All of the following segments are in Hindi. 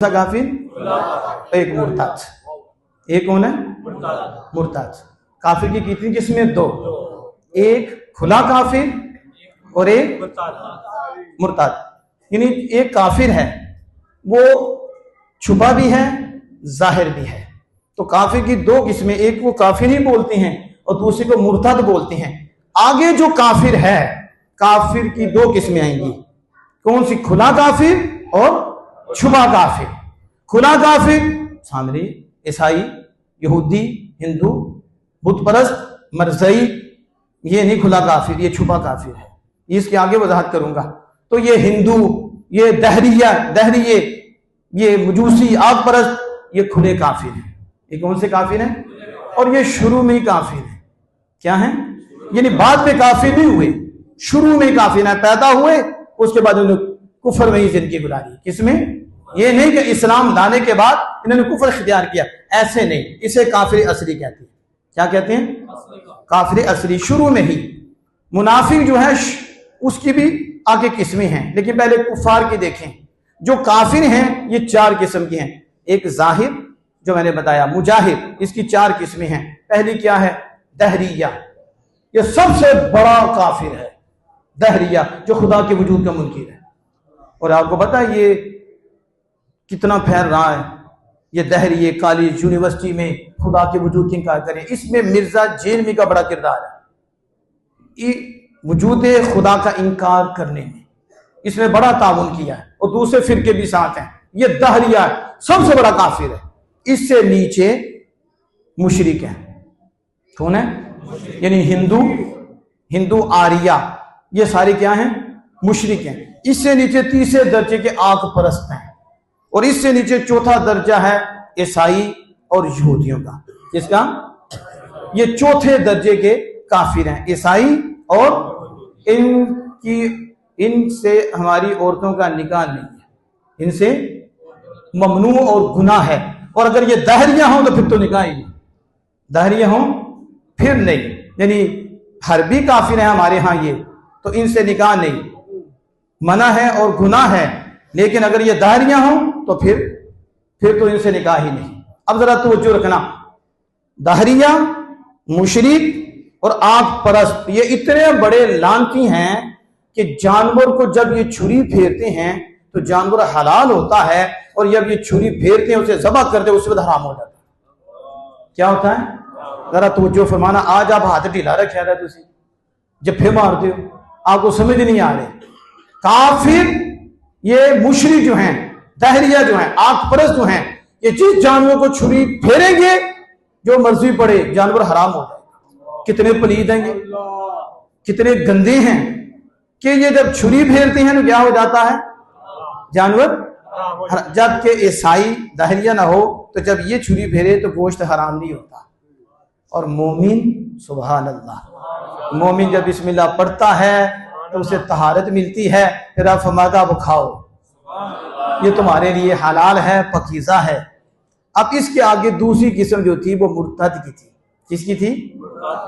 काफिर, एक मुर्ताद। एक कौन है? मुर्ताद। काफिर की कितनी किस्में? दो, एक खुला काफिर और एक मुर्ताद। यानी एक काफिर है वो छुपा भी है जाहिर भी है। तो काफिर की दो किस्में, एक वो काफिर ही बोलते हैं और दूसरे को मुर्ताद बोलते हैं। आगे जो काफिर है, काफिर की दो किस्में आएंगी। कौन सी? खुला काफिर और छुपा काफिर। खुला काफिर सामरी, ईसाई, यहूदी, हिंदू, बुत परस्त, मरज़ई, ये नहीं खुला काफिर, ये छुपा काफिर है। इसके आगे वजाहत करूंगा। तो ये हिंदू, ये दहरिये, ये मजूसी, आग परस्त, ये खुले काफिर है। ये कौन से काफिर हैं? और ये शुरू में ही काफिर है। क्या है? यानी बाद में काफिर नहीं हुए, शुरू में काफिर है। पैदा हुए उसके बाद उन्होंने कुफर में ही जिंदगी गुजारी। किसमें? ये नहीं कि इस्लाम लाने के बाद इन्होंने कुफर इख्तियार किया, ऐसे नहीं। इसे काफिर असली कहते हैं। क्या कहते हैं? काफिर असली, शुरू में ही। मुनाफिक जो है उसकी भी आगे किस्में हैं, लेकिन पहले कुफार की देखें। जो काफिर हैं ये चार किस्म के हैं। एक जाहिर, जो मैंने बताया, मुजाहिर, इसकी चार किस्में हैं। पहली क्या है? दहरिया। ये सबसे बड़ा काफिर है, दहरिया, जो खुदा के वजूद का मुनकिर है। और आपको पता है ये कितना फैल रहा है। ये दहरिये कॉलेज यूनिवर्सिटी में खुदा के वजूद की इनकार करें। इसमें मिर्जा जेलमी का बड़ा किरदार है। वजूद खुदा का इनकार करने में इसने बड़ा ताउन किया है। और दूसरे फिरके भी साथ हैं। ये दहरिया है, सबसे बड़ा काफिर है। इससे नीचे मुशरिक है। कौन है? यानी हिंदू आर्या, ये सारे क्या हैं? मुशरिक हैं। इससे नीचे तीसरे दर्जे के आग परस्त हैं। और इससे नीचे चौथा दर्जा है ईसाई और यहूदियों का। किसका? ये चौथे दर्जे के काफिर हैं, ईसाई। और इनसे हमारी औरतों का निकाह नहीं है, इनसे ममनू और गुनाह है। और अगर ये दहरिया हों तो फिर तो निकाह ही नहीं, दहरिया हों फिर नहीं। यानी हरबी काफिर है हमारे यहाँ ये, तो इनसे निकाह नहीं, मना है और गुनाह है। लेकिन अगर ये दहरिया हों तो फिर तो इनसे निकाह ही नहीं। अब जरा तवज्जो रखना, दहरिया, मुशरिक और आग परस्त ये इतने बड़े लानती हैं कि जानवर को जब ये छुरी फेरते हैं तो जानवर हलाल होता है, और जब ये छुरी फेरते हैं उसे ज़बह करते हैं, उसके बाद हराम हो जाता है। क्या होता है? जरा तवज्जो फरमाना। आज आप हाथ ढीला रखा है, तुम जब मारते हो, आपको समझ नहीं आ रहे। काफिर, ये मुशरिक जो हैं, दहरिया जो हैं, आग परस्त जो हैं, ये जिस जानवर को छुरी फेरेंगे जो मर्जी पड़े, जानवर हराम हो जाएगा। कितने पलीद हैं ये, कितने गंदे हैं कि ये जब छुरी फेरते हैं तो क्या हो जाता है? जानवर। जबकि ईसाई दहरिया ना हो तो जब ये छुरी फेरे तो गोश्त हराम नहीं होता। और मोमिन, सुभान अल्लाह, मोमिन जब बिस्मिल्लाह पढ़ता है तो उसे तहारत मिलती है। फिर आप फरमाता वो खाओ, ये तुम्हारे लिए हलाल है, पकीज़ा है। अब इसके आगे दूसरी किस्म जो थी वो मुर्तद की थी। किसकी थी?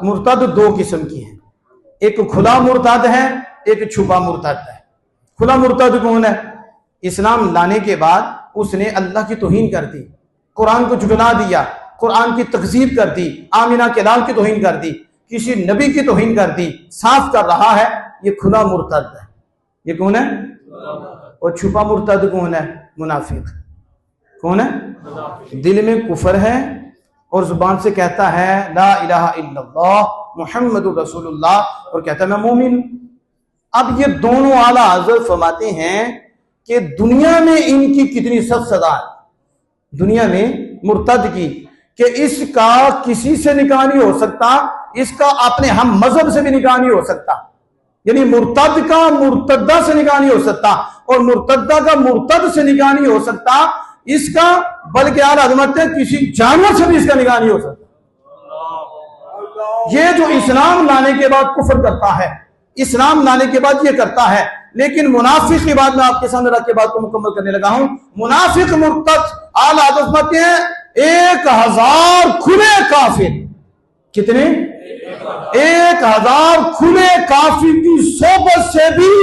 मुर्तद दो किस्म की है। एक खुला मुर्तद है, एक छुपा मुर्तद है। खुला मुर्तद कौन है? इस्लाम लाने के बाद उसने अल्लाह की तौहीन कर दी, कुरान को झुठला दिया, कुरान की तकज़ीब कर दी, आमिना के लाल की तौहीन कर दी, किसी नबी की तौहीन कर दी, साफ कर रहा है। ये खुला मुर्तद है। ये कौन है? और छुपा मुर्तद कौन है? मुनाफिक। कौन है? दिल में कुफर है और जुबान से कहता है ला इलाहा इल्लल्लाह मुहम्मदुर रसूलुल्लाह, और कहता है मैं मोमिन हूं। अब ये दोनों आला हज़रत फरमाते हैं कि दुनिया में इनकी कितनी सख्त सजा है, दुनिया में मुर्तद की, कि इसका किसी से निकाह नहीं हो सकता, इसका अपने हम मजहब से भी निकाह नहीं हो सकता। यानी मुर्तद का मुर्तदा से निकाह नहीं हो सकता, और मुर्तदा का मुर्तद से निकाह नहीं हो सकता इसका, बल्कि आला अज़मत है किसी जानवर से भी इसका निकाह नहीं हो सकता। ये जो इस्लाम लाने के बाद कुफर करता है, इस्लाम लाने के बाद ये करता है। लेकिन मुनाफिक की बात मैं आपके सामने रख के बात को मुकम्मल करने लगा हूं। मुनाफिक मुर्तद आला अज़मत है 1000 खुले काफिर। कितने? 1000 खुले काफिर की सोबत से भी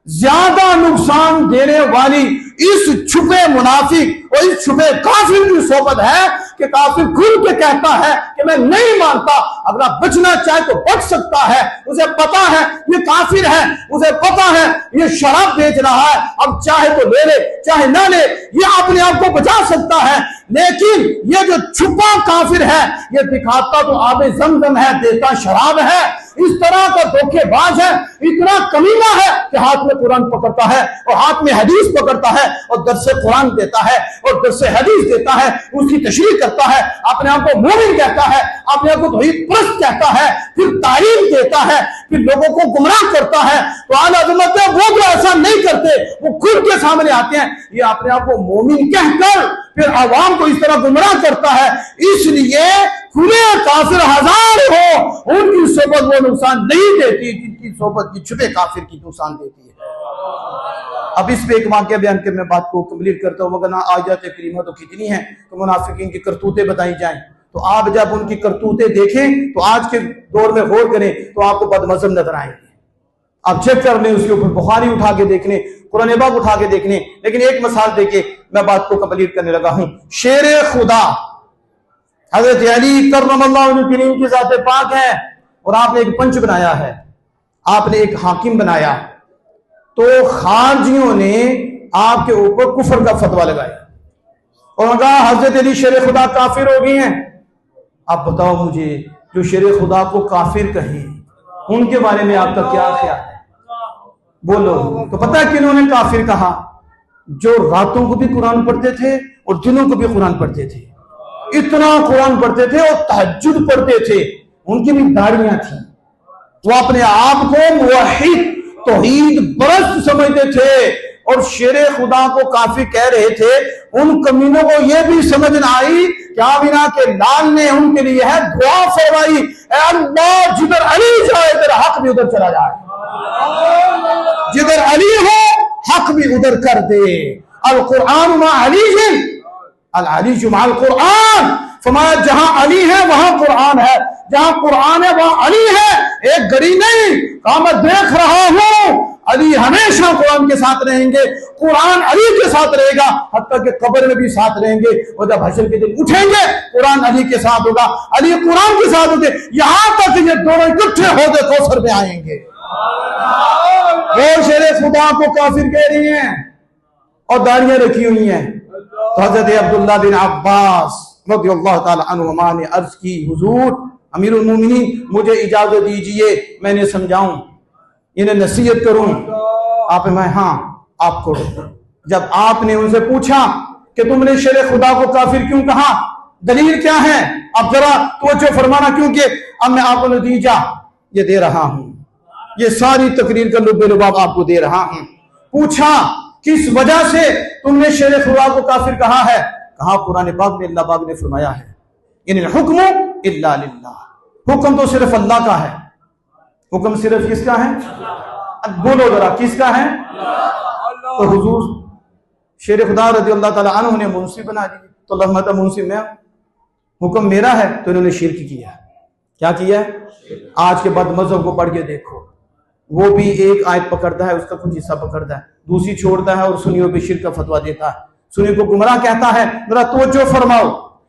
ज्यादा नुकसान देने वाली इस छुपे मुनाफिक और इस छुपे काफिर की सोबत है कि काफिर खुल के कहता है कि मैं नहीं मानता। अगर आप बचना चाहे तो बच सकता है। उसे पता है ये काफिर है, उसे पता है ये शराब बेच रहा है, अब चाहे तो ले ले चाहे ना ले, ये अपने आप को बचा सकता है। लेकिन ये जो छुपा काफिर है ये दिखाता तो आबे ज़मज़म है, देता शराब है। इस तरह का धोखेबाज है, इतना कमीना है कि हाथ में कुरान पकड़ता है और हाथ में हदीस पकड़ता है और दरसे कुरान देता है और दरसे हदीस देता है, उसकी तशरीह करता है, अपने आप को मोमिन कहता है, अपने आप को तौहीद परस्त कहता है, फिर तालीम देता है, फिर लोगों को गुमराह करता है। तो आला हज़रत है वो जो ऐसा नहीं करते, वो खुद के सामने आते हैं, ये अपने आप को मोमिन कहकर फिर आवाम को इस तरह गुमराह करता है। इसलिए खुले काफिर हजार हो, उनकी सोबत वो नुकसान नहीं देती जिनकी सोबत की छुपे काफिर की नुकसान देती है। अब इस पे एक वाक्य बयान के मैं बात को कंप्लीट करता हूँ, वरना आयत करीमा तो कितनी है तो मुनाफिकीन की करतूतें बताई जाएं, तो आप जब उनकी करतूतें देखें तो आज के दौर में गौर करें तो आपको बदमज़म नजर आएंगे। आप चेक कर लें, उसके ऊपर बुखारी उठा के देख लें, कुरान पाक उठा के देख लें। लेकिन एक मिसाल देके मैं बात को कंप्लीट करने लगा हूं। शेर खुदा हजरत अली करमल्लाहु वजहहु करीम की ज़ात पाक है और आपने एक पंच बनाया है, आपने एक हाकिम बनाया, तो खारजियों ने आपके ऊपर कुफर का फतवा लगाया और कहा हजरत अली शेर खुदा काफिर हो गए हैं। आप बताओ मुझे, जो शेर खुदा को काफिर कहें उनके बारे में आपका क्या ख्याल है? बोलो। तो पता है किन्होंने काफिर कहा? जो रातों को भी कुरान पढ़ते थे और दिनों को भी कुरान पढ़ते थे, इतना कुरान पढ़ते थे और तहज्जुद पढ़ते थे, उनकी भी दाढ़ियां थी, वो अपने आप को मुवहिद तौहीद परस्त समझते थे और शेर खुदा को काफी कह रहे थे। उन कमीनों को यह भी समझ न आई क्या बिना के लाल ने उनके लिए है दुआ फरमाई, ऐ अल्लाह जिधर अली जाए तेरा हक भी उधर चला जाए, जिधर अली हो हक भी उधर कर दे। अल कुरान मा अली है, अल अली जुमाल कुरान, फरमाया जहां अली है वहां कुरान है, जहां कुरान है वहां अली है। एक घड़ी नहीं कहा मैं देख रहा हूं अली हमेशा कुरान के साथ रहेंगे, कुरान अली के साथ रहेगा, हत्ता कि कब्र में भी साथ रहेंगे और जब हश्र के दिन उठेंगे कुरान अली के साथ होगा, अली कुरान के साथ होंगे, यहां तक ये दोनों इकट्ठे होकर कौसर में आएंगे। वो शेरे खुदा को काफिर कह रही हैं और दाढ़ियां रखी हुई हैं। तो हजरत अब्दुल्लाह बिन अब्बास रज़ियल्लाहु ताला अन्हुमा ने अर्ज की, हुजूर अमीरुल मोमिनीन मुझे इजाजत दीजिए मैंने समझाऊं, इन्हें नसीहत करूं। आप मैं हाँ आप करो। जब आपने उनसे पूछा कि तुमने शेर खुदा को काफिर क्यों कहा, दलील क्या है, अब जरा तवज्जो फरमाना, क्योंकि अब मैं आपको नतीजा ये दे रहा हूं, ये सारी तकरीर का लुब्बे लुबाब आपको दे रहा हूं। पूछा किस वजह से तुमने शेर खुदा को काफिर कहा है, कहा कुरान पाक में अल्लाह पाक ने फरमाया है इनिल हुक्मु इल्ला लिल्लाह, हुक्म तो सिर्फ अल्लाह का है। हुक्म सिर्फ किसका है? बोलो जरा किसका है? तो हुजूर शेर खुदा रज़ियल्लाहु ताला अन्हु ने मुंशी बना दी, तो लहमत मुंशी में हुक्म मेरा है, तो इन्होंने शिर्क किया। क्या किया? आज के बाद मजहब को पढ़ के देखो, वो भी एक आयत पकड़ता है, उसका कुछ हिस्सा पकड़ता है, दूसरी छोड़ता है और सुनियों पे शिर्क का फतवा देता है, सुनियों को गुमराह कहता है। जरा तवज्जो फरमाओ,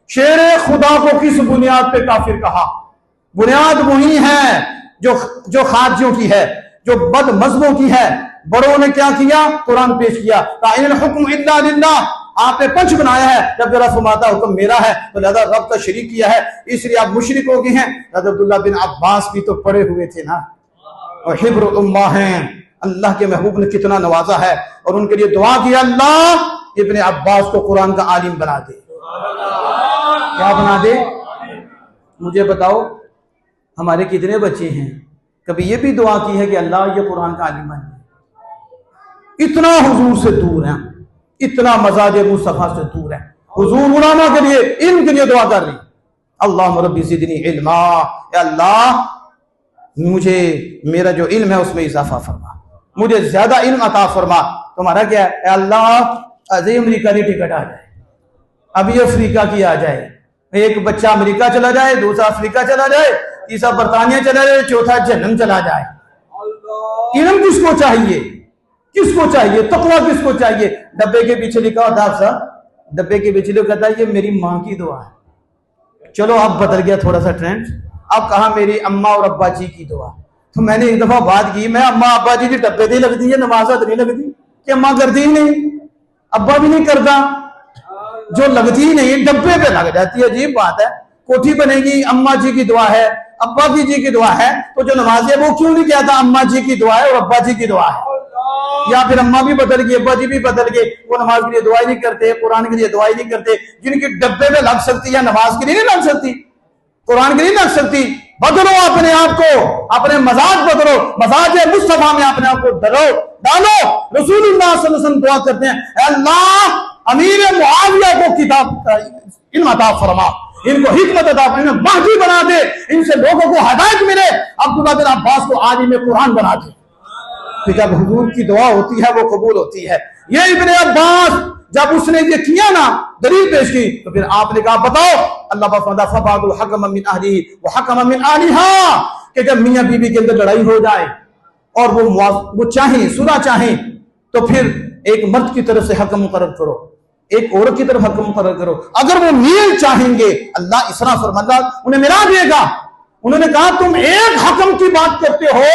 शेर खुदा को किस बुनियाद पे काफिर कहा? बुनियाद वही है जो खारजियों की है, जो बद मजहबों की है। बड़ों ने क्या किया? कुरान पेश किया, हुक्म इल्ला लिल्लाह, आपने पंच बनाया है, जब जरा फरमाता हुक्म मेरा है तो लिहाजा रब का शरीक किया है, इसलिए आप मुशरिक हो गए हैं। अब्दुल्लाह बिन अब्बास भी तो पड़े हुए थे ना, और हिब्र उम्मा हैं, अल्लाह के महबूब ने कितना नवाजा है और उनके लिए दुआ किया, अल्लाह इब्ने अब्बास को कुरान का आलिम बना दे। क्या बना दे? मुझे बताओ हमारे कितने बच्चे हैं कभी ये भी दुआ की है कि अल्लाह ये कुरान का आलिम बन जाए? इतना हुजूर से दूर है, इतना मजाज मुस्तफा से दूर है। हुजूर उलामा के लिए, इल्म के लिए दुआ कर रही, अल्लाह रब्बी ज़िदनी इल्मा, अल्लाह मुझे मेरा जो इल्म है उसमें इजाफा फरमा, मुझे ज्यादा इल्म अता फरमा। तुम्हारा क्या है? अल्लाह अभी अमरीका की टिकट आ जाए, अभी अफ्रीका की आ जाए, एक बच्चा अमेरिका चला जाए, दूसरा अफ्रीका चला जाए, तीसरा बरतानिया चला जाए, चौथा जहन्नम चला जाए। इल्म किसको चाहिए? किसको चाहिए? तकवा किसको चाहिए? डब्बे के पीछे लिखा होता है साहब, डब्बे के पीछे लिखा था ये मेरी माँ की दुआ है। चलो अब बदल गया थोड़ा सा ट्रेंड, अब कहा मेरी अम्मा और अब्बा जी की दुआ। तो मैंने एक दफा बात की, मैं अम्मा अब्बा जी की डब्बे नहीं लगती है, नमाज़त नहीं लगती कि अम्मा करती ही नहीं, अब्बा भी नहीं करता, जो लगती ही नहीं डब्बे पे लग जाती है। अजीब बात है, कोठी बनेगी अम्मा जी की दुआ है, अब्बा जी की दुआ है, तो जो नमाज है वो क्यों नहीं कहता अम्मा जी की दुआ है और अब्बा जी की दुआ है? या फिर अम्मा भी बदल गई, अब्बा जी भी बदल गए, वो नमाज के लिए दुआ नहीं करते, कुरान के लिए दुआ नहीं करते। जिनकी डब्बे में लग सकती है नमाज के लिए नहीं लग सकती, कुरान के लिए लग सकती। बदलो अपने आप को, अपने मजाज बदलो, मजाज मुस्तफा में अपने आप को डालो। रसूलुल्लाह सल्लल्लाहु अलैहि वसल्लम दुआ करते हैं, अल्लाह अमीर मुआविया को किताब इल्म अता फरमा, इनको हिकमत अता फरमा, महदी बना दे, इनसे लोगों को हिदायत मिले, अब्दुल्लाह बिन अब्बास को आलिम कुरान बना दे। तो जब हुजूर की दुआ होती है वो कबूल होती है। ये इब्ने अब्बास जब उसने ये किया ना, दलील पेश की, तो फिर आपने कहा बताओ, अल्लाह फरमाता फबादु हकम मिन अहलिही व हकम मिन अहलिहा, कि जब मियां बीवी के अंदर लड़ाई हो जाए और वो चाहे सुलह चाहे, तो फिर एक मर्द की तरफ से हकम मुकर्रर करो, एक औरत की तरफ हकम मुकर्रर करो। अगर वो मील चाहेंगे, अल्लाह इसरा फरमाता उन्हें मिला देगा। उन्होंने कहा तुम एक हकम की बात करते हो,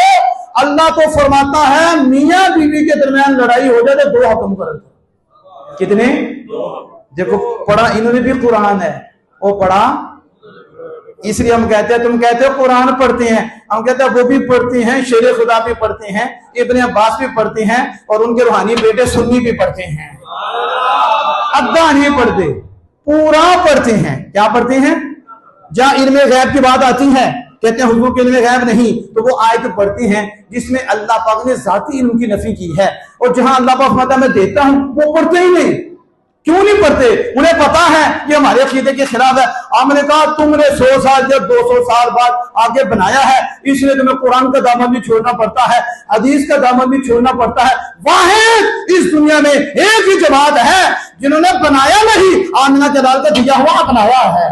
अल्लाह तो फरमाता है मियां बीवी के दरमियान लड़ाई हो जाए तो दो हकम कर। कितने? देखो पढ़ा इन्होंने भी कुरान है, वो पढ़ा, इसलिए हम कहते हैं, तुम कहते हो कुरान पढ़ते हैं, हम कहते हैं वो भी पढ़ते हैं, शेर खुदा भी पढ़ते हैं, इब्ने अब्बास भी पढ़ते हैं, और उनके रूहानी बेटे सुन्नी भी पढ़ते हैं। अद्दा नहीं पढ़ते, पूरा पढ़ते हैं। क्या पढ़ते हैं? जहां इल्मे गैब की बात आती है, कहते हैं हुजूर के इल्मे गैब नहीं, तो वो आयत पढ़ती हैं जिसमें अल्लाह पाक ने जाती इल्म की नफी की है, और जहां अल्लाह पाक फरमाता मैं देता हूं वो पढ़ते ही नहीं। क्यों नहीं पढ़ते? उन्हें पता है ये हमारे अकीदे के खिलाफ है। हमने कहा तुमने 100 साल या 200 साल बाद आगे बनाया है, इसलिए तुम्हें कुरान का दामन भी छोड़ना पड़ता है, हदीस का दामन भी छोड़ना पड़ता है। वाहिद इस दुनिया में एक ही जमात है जिन्होंने बनाया नहीं, आमिना के लाल का दिया हुआ अपनाया है।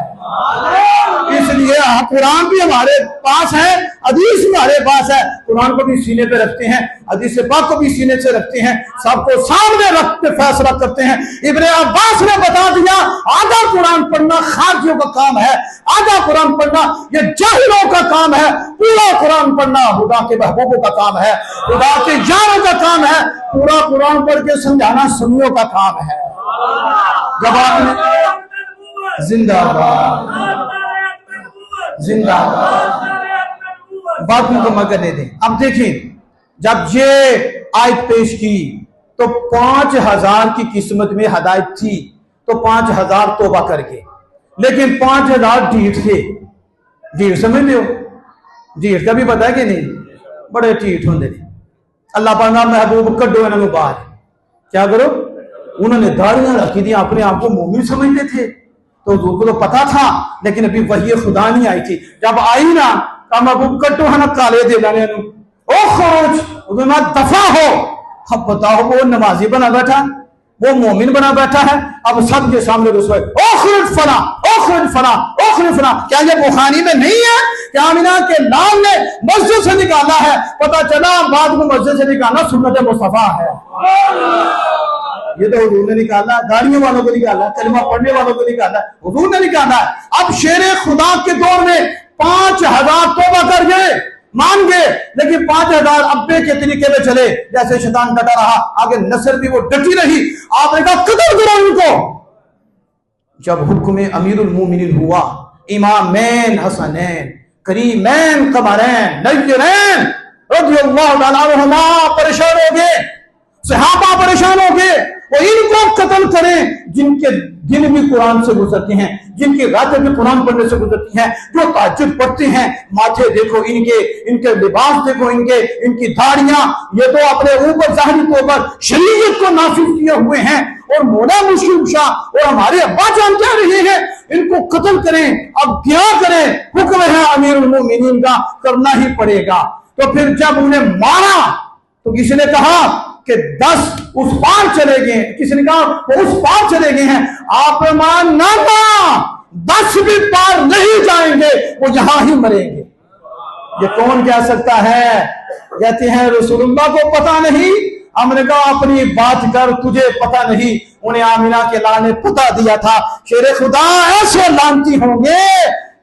इसलिए कुरान भी हमारे पास है, हदीस भी हमारे पास है, कुरान को भी सीने पे रखते हैं, हदीस पाक को भी सीने से रखते हैं, सबको सामने रख के फैसला करते हैं। इब्ने अब्बास ने बता दिया आधा कुरान पढ़ना खारजियों का काम है, आधा कुरान पढ़ना ये जाहिलों का काम है, पूरा कुरान पढ़ना खुदा के महबूबों का काम है, खुदा के यारों का काम है, पूरा कुरान पढ़ के समझाना सुन्नियों का काम है। जब आपने जिंदाबाद जिंदाबाद बात मुकम्मल करने दें। अब देखें, जब ये आयत पेश की तो 5000 की किस्मत में हदायत थी, तो 5000 तौबा करके, लेकिन 5000 ढीठ थे। ढीठ समझते हो? ढीठ का भी पता है कि नहीं? बड़े ढीठ होंगे ने। अल्लाह पाक ना महबूब कड्डो इन्होंने बाहर, क्या करो? उन्होंने दाढ़ियां रखी थी, अपने आप को मोमिन समझते थे, तो हुजूर को तो पता था, लेकिन अभी वही खुदा नहीं आई थी। जब आई ना का महबूब कट्टो है ना काले दे जाने ओ खरोच दफा हो। अब बताओ वो नमाजी बना बैठा, वो मोमिन बना बैठा है, अब सबके सामने रसोई फला फला। क्या ये बुखारी में नहीं है? क्या आमिना के लाल ने मस्जिद से निकाला है? पता चला बाद में मस्जिद से निकालना सुन्नत मुस्तफा है। ये तो हुजूर ने निकाला, दाढ़ियों वालों को निकाला, कलमा पढ़ने वालों को निकाला, हुजूर ने निकाला। अब शेरे खुदा के दौर में 5000 तौबा कर गए, मान गए, लेकिन 5000 अब्बे के तरीके में चले, जैसे शैतान डटा रहा, आगे नस्ल भी वो डटी रही। आपने कहा कदर करो उनको। जब हुक्म अमीरुल मोमिनीन हुआ, इमामैन हसनैन करीमैन कमरैन नय्यरैन रज़ियल्लाहु ताला अन्हुमा परेशान हो गए, सहाबा परेशान हो गए, वो इनको कत्ल करें जिनके दिन भी कुरान से गुजरते हैं, जिनकी रातें भी कुरान पढ़ने से गुजरती हैं, जो तहज्जुद पढ़ते हैं। माथे देखो इनके लिबास देखो, इनकी दाढ़ियां, ये तो अपने ऊपर जाहिरी तौर पर शरीयत को नाफिज किए हुए हैं, और मौला मुश्किल शाह और हमारे अब्बा जान कह रहे हैं इनको कत्ल करें। अब क्या करें? हुक्म है अमीरुल मोमिनीन का, करना ही पड़ेगा। तो फिर जब उन्हें मारा तो किसी ने कहा कि 10 उस पार चले गए, किसी ने कहा वो उस पार चले गए हैं। आप मान ना, 10 भी पार नहीं जाएंगे, वो यहां ही मरेंगे। ये कौन कह सकता है? कहते हैं रसूलुल्लाह को पता नहीं, हमने कहा अपनी बात कर, तुझे पता नहीं। उन्हें आमिना के लाल ने पता दिया था, शेरे खुदा ऐसे लानती होंगे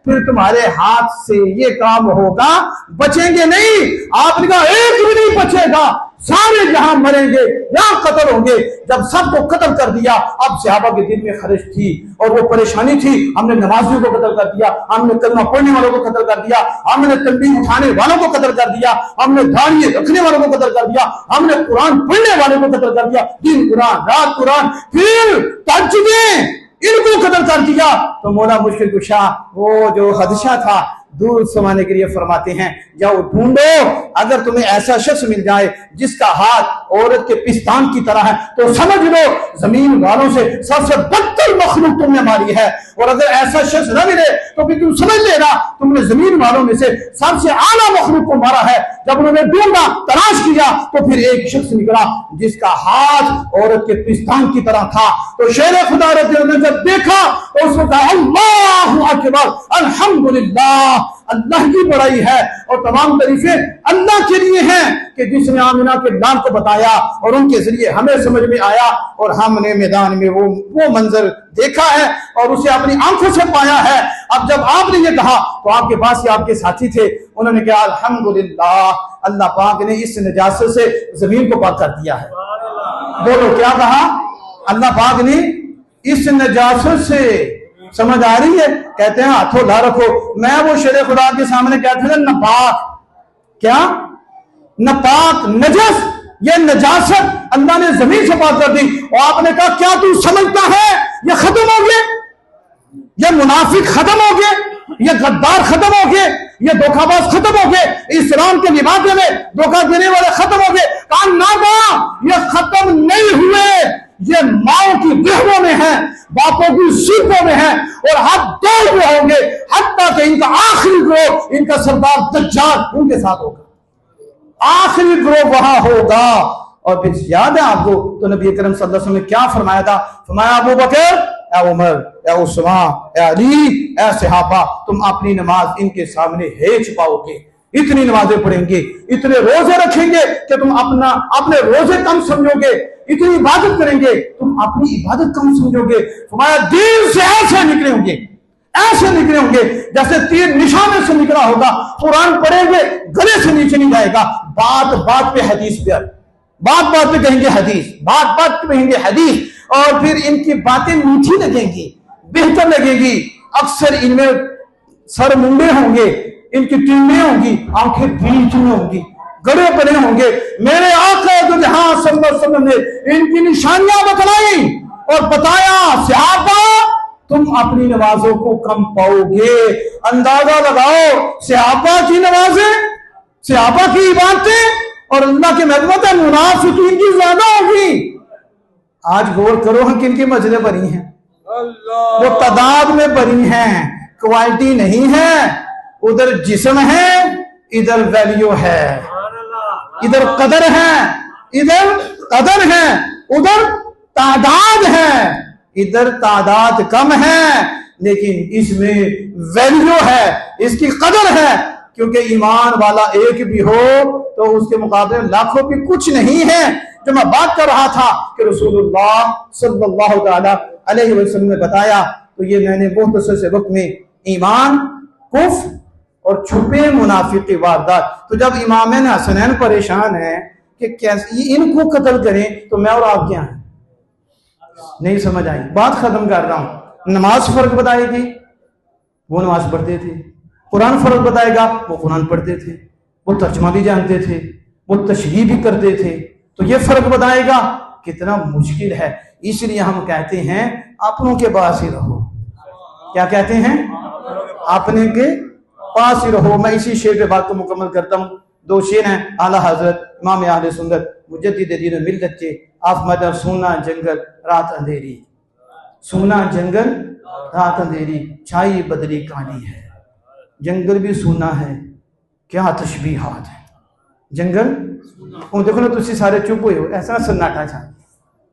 फिर तुम्हारे हाथ से ये काम होगा, बचेंगे नहीं। आपने कहा एक भी नहीं बचेगा, सारे जहां मरेंगे यहां कत्ल होंगे। जब सबको कत्ल कर दिया, अब सहाबा के दिल में खर्च थी और वो परेशानी थी। हमने नमाजियों को कत्ल कर दिया, हमने कलमा पढ़ने वालों को कत्ल कर दिया, हमने तस्बीह उठाने वालों को कत्ल कर दिया, हमने दाढ़ी रखने वालों को कत्ल कर दिया, हमने कुरान पढ़ने वालों को कत्ल कर दिया, दिन कुरान रात कुरान, फिर तहज्जुदें इनको कत्ल कर दिया। तो मौला मुश्किल कुशा वो जो हदशा था दूर समाने के लिए फरमाते हैं, जाओ ढूंढो, अगर तुम्हें ऐसा शख्स मिल जाए जिसका हाथ औरत के पिस्तान की तरह है तो समझ लो जमीन वालों से सबसे बदतर मखलूक तुमने मारी है। और अगर ऐसा शख्स न मिले तो फिर तुम समझ लेना तुमने जमीन वालों में से सबसे आला मखलूक को मारा है। जब उन्होंने ढूंढा, तलाश किया, तो फिर एक शख्स निकला जिसका हाथ औरत के पिस्तान की तरह था। तो शेर खुदा ने जब देखा तो उसने कहा अल्लाहु अकबर, अल्हम्दुलिल्लाह, अल्लाह की बड़ाई है और तमाम तरीफे अल्लाह के लिए हैं कि जिसने आमिना के नाम को बताया और उनके जरिए हमें समझ में आया और हमने मैदान में वो मंजर देखा है और उसे अपनी आंखों से पाया है। अब जब आपने ये कहा तो आपके पास ही आपके साथी थे, उन्होंने कहा अल्हम्दुलिल्लाह, अल्लाह पाक ने इस नजासत से जमीन को पाक कर दिया है। बोलो क्या कहा? अल्लाह पाक ने इस नजासत से, समझ आ रही है? कहते हैं हाथों ला रखो। मैं वो शेरे खुदा के सामने कहते थे नपाक, क्या नपाक नजस, ये नजासत अल्लाह ने जमीन से पाक कर दी। और आपने कहा क्या तू समझता है ये खत्म हो गए, ये मुनाफिक खत्म हो गए, ये गद्दार खत्म हो गए, ये धोखाबाज खत्म हो गए, इस्लाम के लिबासे में धोखा देने वाले खत्म हो गए? कहा ना, ये खत्म नहीं हुए, ये माओ की गहरों में है, बापों की सीखों में है और हाथ दौड़ में होंगे, हत्ता कि इनका आखिरी ग्रोह, इनका सरदार दज्जाल उनके साथ होगा, आखिरी ग्रोह वहां होगा। और फिर याद है आपको तो नबी करम सल्लल्लाहु अलैहि वसल्लम ने क्या फरमाया था? फरमाया अबू बकर, ए उमर, ए उस्मान, ए अली, ए सहाबा, तुम अपनी नमाज इनके सामने हेच पाओगे। इतनी नमाजें पढ़ेंगे, इतने रोजे रखेंगे कि तुम अपने रोजे कम समझोगे, इतनी इबादत करेंगे तुम अपनी इबादत कम समझोगे। फरमाया दिल से ऐसे निकले होंगे, ऐसे निकले होंगे जैसे तीर निशाने से निकला होगा। कुरान पढ़ेंगे गले से नीचे नहीं जाएगा, बात बात पे हदीस पे, बात बात पे कहेंगे हदीस, बात बात पे कहेंगे हदीस, और फिर इनकी बातें मीठी लगेंगी, बेहतर लगेगी। अक्सर इनमें सर मुंडे होंगे, इनकी टीमें होंगी, आंखें बीच में होंगी, गड़े पड़े होंगे। मेरे आका तो जहां सल्लल्लाहु अलैहि वसल्लम ने इनकी निशानियां बतलाई और बताया सहाबा तुम अपनी नमाजों को कम पाओगे। अंदाजा लगाओ, सहाबा की नमाजें, सहाबा की इबादतें और अल्लाह की महबूबत मुनाफिकीन की ज्यादा होगी। आज गौर करो हम किन की मस्जिदें बनी हैं, वो तादाद में बनी हैं, क्वालिटी नहीं है। उधर जिस्म है, इधर वैल्यू है, इधर कदर है, इधर कदर है, उधर तादाद है। इधर तादाद कम है लेकिन इसमें वैल्यू है, इसकी कदर है, क्योंकि ईमान वाला एक भी हो तो उसके मुकाबले लाखों भी कुछ नहीं है। जो मैं बात कर रहा था कि रसूलुल्लाह सल्लल्लाहु अलैहि वसल्लम ने बताया, तो ये मैंने मुख्तसर से वक्त में ईमान, कुफ्र और छुपे मुनाफिक वारदात। तो जब इमामैन हसनैन परेशान है कि कैसे इनको कत्ल करें, तो मैं और आप क्या हैं? नहीं समझ आई, बात खत्म कर रहा हूं। नमाज फर्क बताएगी, वो नमाज पढ़ते थे। कुरान फर्क बताएगा, वो कुरान पढ़ते थे, वो तर्जमा भी जानते थे, वो तशरीह भी करते थे। तो ये फर्क बताएगा कितना मुश्किल है। इसलिए हम कहते हैं अपनों के पास ही रहो। क्या कहते हैं? अपने के पास ही रहो। मैं इसी शेर पे बात को मुकम्मल करता हूँ। दो शेर हैं आला हजरत इमाम अहले सुन्नत मुजद्दिद दीन मिल्लत के। आफमद सूना जंगल रात अंधेरी, सूना जंगल रात अंधेरी, छाई बदली कहानी है। जंगल भी सूना है, क्या तशबीहात है। जंगल देखो ना, तुम सारे चुप हुए हो, ऐसा सन्नाटा छा,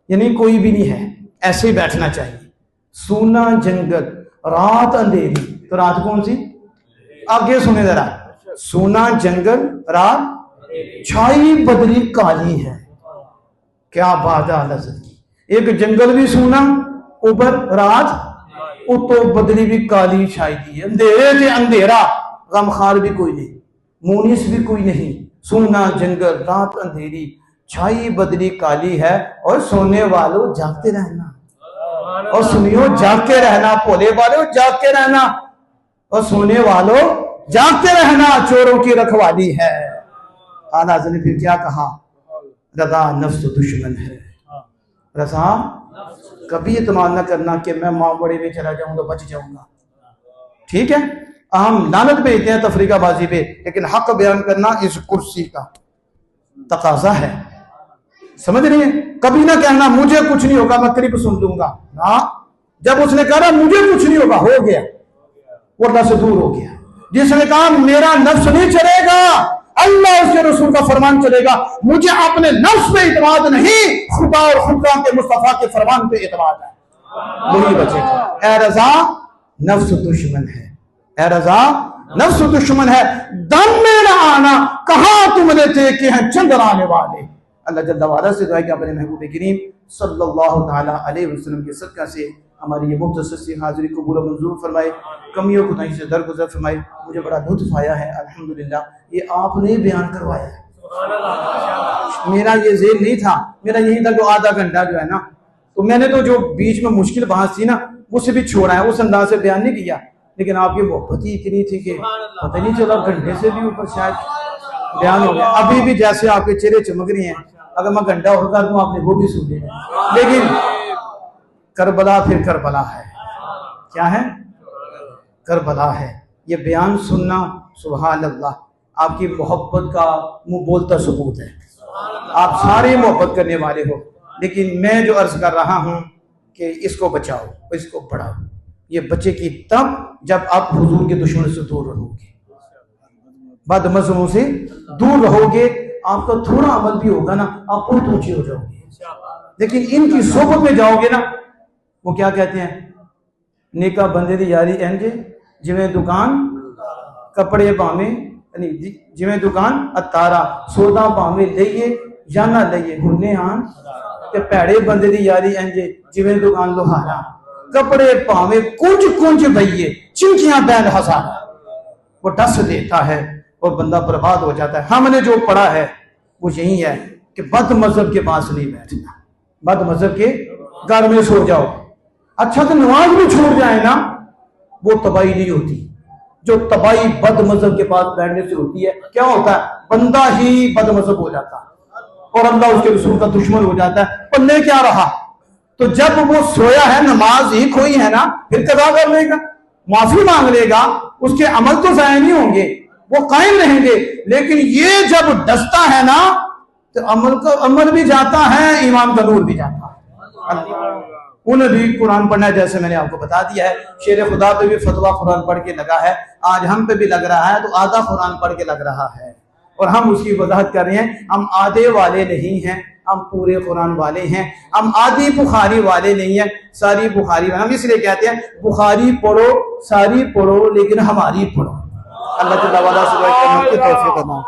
यानी कोई भी नहीं है, ऐसे ही बैठना चाहिए। सूना जंगल रात अंधेरी, तो रात कौन सी? आगे सुने जरा, सूना जंगल रात, छाई बदली काली है। क्या बात है लज्जत की। एक जंगल भी सूना, ऊपर रात, उतो बदली भी काली छाई दी, अंधेरे से अंधेरा, गमखार भी कोई नहीं, मुनीस भी कोई नहीं, सूना जंगल, रात अंधेरी, छाई बदली काली है, और सोने वालों जागते रहना, और सुनियो जागते रहना, भोले वालों जागते रहना, और सोने वालों जागते रहना, चोरों की रखवाली है। आला ने फिर क्या कहा, रजा नफ्स दुश्मन है। रजा कभी इत्मीनान न करना कि मैं मामूड़े में चला जाऊं तो बच जाऊंगा, ठीक है। हम लानत भेजते हैं तफरीकाबाजी पे, लेकिन हक बयान करना इस कुर्सी का तकाजा है, समझ रही है। कभी ना कहना मुझे कुछ नहीं होगा, मैं क्लिप सुन लूंगा ना। जब उसने कहा मुझे कुछ नहीं होगा, हो गया, वो अल्लाह से दूर हो गया। जिसने कहा मेरा नफ्स नहीं चलेगा, अल्लाह उसके रसूल का फरमान चलेगा, मुझे अपने नफ्स पे इतमाद नहीं, खुदा और खुदा के मुस्तफा के फरमान पे इतमाद है, वही बचेगा। ए रजा नफ्स दुश्मन है, ए रजा नफ्स दुश्मन है, दम में ना आना, कहा तुमने थे कि हैं चंद आने वाले। अल्लाह जल्ला वाला से दुआ कि अपने महबूब करीम सल्लल्लाहु ताला अलैहि वसल्लम के सदका से हमारी ये मुख्तसर सी हाजिरी कबूल मंजूर फरमाए, कमियों को से दरगुजर फरमाए। मुझे बड़ा लुत्फ आया है अल्हम्दुलिल्लाह, ये आपने बयान करवाया है, मेरा ये ज़ेन नहीं था, मेरा यही था जो आधा घंटा जो है ना, तो मैंने तो जो बीच में मुश्किल बात थी ना उसे भी छोड़ा है, उस अंदाज से बयान नहीं किया, लेकिन आपकी मोहब्बत ही इतनी थी कि पता नहीं चला, घंटे से भी ऊपर शायद बयान हो गया। अभी भी जैसे आपके चेहरे चमक रही हैं, अगर मैं घंटा और कर दूं आपने वो भी सुन लिया, लेकिन करबला फिर करबला है, क्या है, करबला है। ये बयान सुनना सुभान अल्लाह, आपकी मोहब्बत का मुंह बोलता सबूत है, आप सारे मोहब्बत करने वाले हो। लेकिन मैं जो अर्ज कर रहा हूं कि इसको बचाओ, इसको बढ़ाओ, ये बचेगी तब जब आप हुजूर के दुश्मन से दूर रहोगे, बदमज़हबों से दूर रहोगे, आपका थोड़ा अमल भी होगा ना, आप बहुत ऊंचे हो जाओगे। लेकिन इनकी सोबत में जाओगे ना, वो क्या कहते हैं, नेका बंदे दी यारी एंजे जिवें दुकान कपड़े भावें, जिवें दुकान अतारा, सौदा भावें लईए या ना लईए हुन्ने आन, ते भैड़े बंदे दी यारी एंजे जिवें दुकान लोहारा, कपड़े भावें कुंज कुंज बइए, चिंकियां बैल हजारा। वो डस देता है और बंदा बर्बाद हो जाता है। हमने जो पढ़ा है वो यही है कि बद मजहब के पास नहीं बैठना, बद मजहब के घर में सो जाओ। अच्छा तो नमाज भी छोड़ जाए ना, वो तबाही नहीं होती। जो तबाही बद मजहब के पास बैठने से होती है, क्या होता है, बंदा ही बद मजहब हो जाता है और अल्लाह उसके रसूल का दुश्मन हो जाता है। पल्ले क्या रहा, तो जब वो सोया है, नमाज ही खोई है ना, फिर कदा कर लेगा, माफी मांग लेगा, उसके अमल तो जाया नहीं होंगे, वो कायम रहेंगे। लेकिन ये जब डसता है ना, तो अमल भी जाता है, ईमान का नूर भी जाता है। उन्हें भी कुरान पढ़ना है, जैसे मैंने आपको बता दिया है। शेर खुदा पे भी फतवा कुरान पढ़ के लगा है, आज हम पे भी लग रहा है, तो आधा कुरान पढ़ के लग रहा है और हम उसकी वजाहत कर रहे हैं। हम आधे वाले नहीं हैं, हम पूरे कुरान वाले हैं। हम आधी बुखारी वाले नहीं है, सारी बुखारी। हम इसलिए कहते हैं बुखारी पढ़ो, सारी पढ़ो, लेकिन हमारी पढ़ो। अल्लाह तआला से दुआ करना कि तौफीक देना।